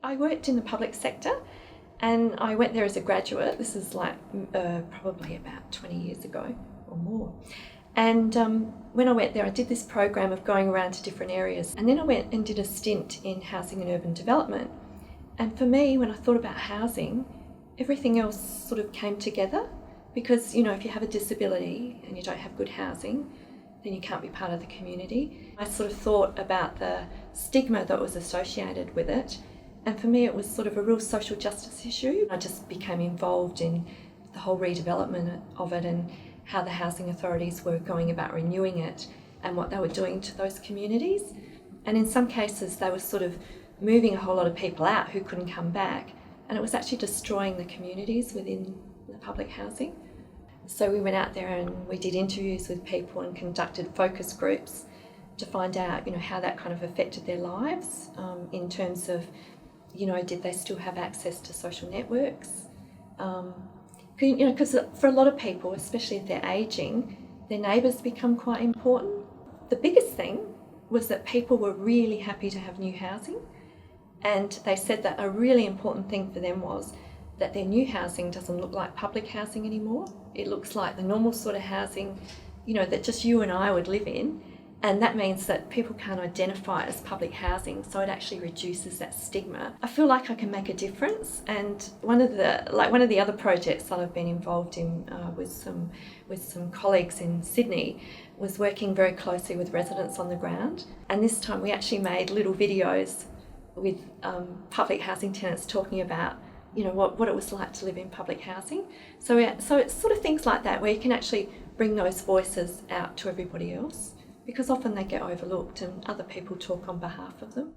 I worked in the public sector and I went there as a graduate. This is like probably about 20 years ago or more. And when I went there, I did this program of going around to different areas. And then I went and did a stint in housing and urban development. And for me, when I thought about housing, everything else sort of came together because, you know, if you have a disability and you don't have good housing, then you can't be part of the community. I sort of thought about the stigma that was associated with it. And for me, it was sort of a real social justice issue. I just became involved in the whole redevelopment of it and how the housing authorities were going about renewing it and what they were doing to those communities. And in some cases, they were sort of moving a whole lot of people out who couldn't come back. And it was actually destroying the communities within the public housing. So we went out there and we did interviews with people and conducted focus groups to find out, you know, how that kind of affected their lives in terms of, you know, did they still have access to social networks? You know, because for a lot of people, especially if they're ageing, their neighbours become quite important. The biggest thing was that people were really happy to have new housing, and they said that a really important thing for them was that their new housing doesn't look like public housing anymore. It looks like the normal sort of housing, you know, that just you and I would live in. And that means that people can't identify it as public housing, so it actually reduces that stigma. I feel like I can make a difference, and one of the other projects that I've been involved in with some colleagues in Sydney was working very closely with residents on the ground. And this time we actually made little videos with public housing tenants talking about, you know, what it was like to live in public housing. So it's sort of things like that where you can actually bring those voices out to everybody else, because often they get overlooked and other people talk on behalf of them.